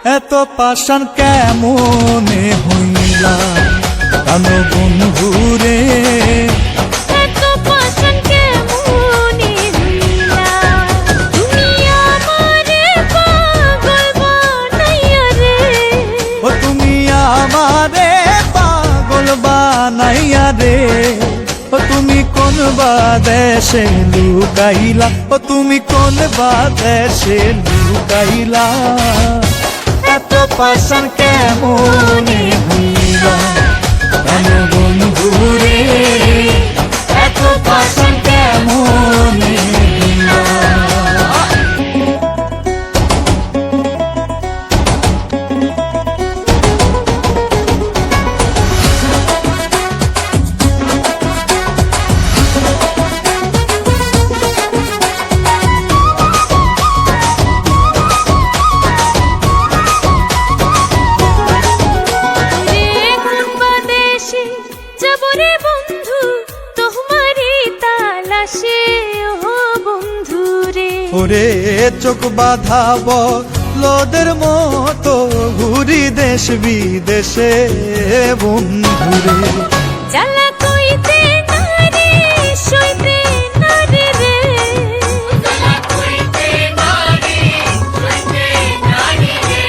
এত পাষাণ কেমনে হইলা কেন বন্ধুরে, এত পাষাণ কেমনে হইলা, তুমি আমারে পাগল বানাইয়া রে। ও তুমি আমারে পাগল বানাইয়া রে। ও তুমি কোন বাদেশে লুকাইলা, ও তুমি কোন বাদেশে লুকাইলা, এত পাষাণ কেমনে হইলা কেন বন্ধুরে, এত পাষাণ কেমনে হইলা। ওরে চোখ বাঁধাব লোদের মতো ঘুরি দেশ বিদেশে বন্ধুরে, জ্বালা কইতে নারে সইতে নারে রে, জ্বালা কইতে নারে সইতে নারে রে,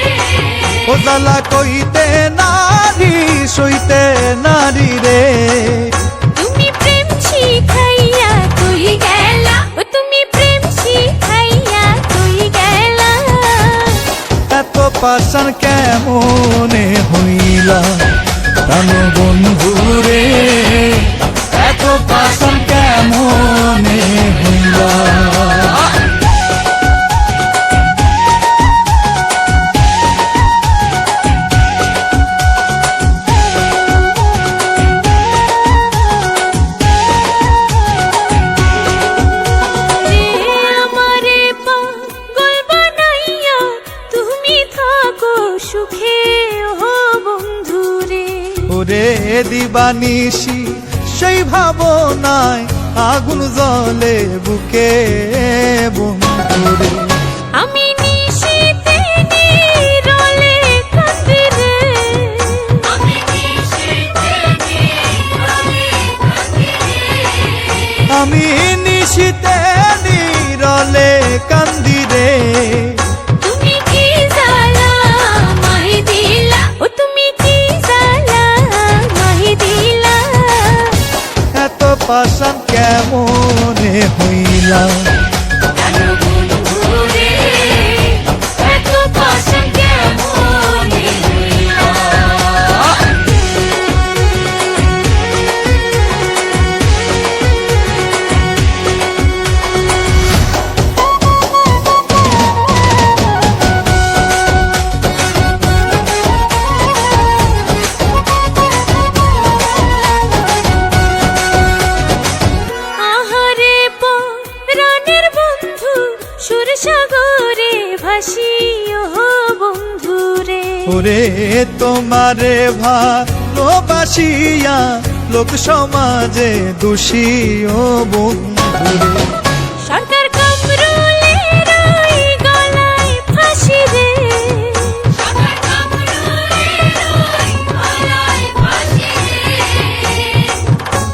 ও জ্বালা কইতে নারী সইতে নারী রে। তুমি প্রেম শিখাইয়া কই গেলা, ও তুমি প্রেম শিখাইয়া কই গেলা, এত পাষাণ কেমনে হইলা কেন বন্ধুরে, এত পাষাণ কেমনে হইলা। ওরে দিবানিশি সেই ভাবনায় আগুন জ্বলে বুকে বন্ধুরে, আমি নিশিতে নীরলে কাঁদি রে, আমি নিশিতে নীরলে কাঁদি রে, আমি নিশিতে নীরলে কান্দি রে। তুমি কি জ্বালা মাহি দিলা, ও তুমি কি জ্বালা মাহি দিলা, এত পাষাণ কেমনে হইলা কেন বন্ধুরে, এত পাষাণ কেমনে হইলা। ওরে তোমারে ভালোবাসিয়া লোক সমাজে দোষী ও বন্ধুরে।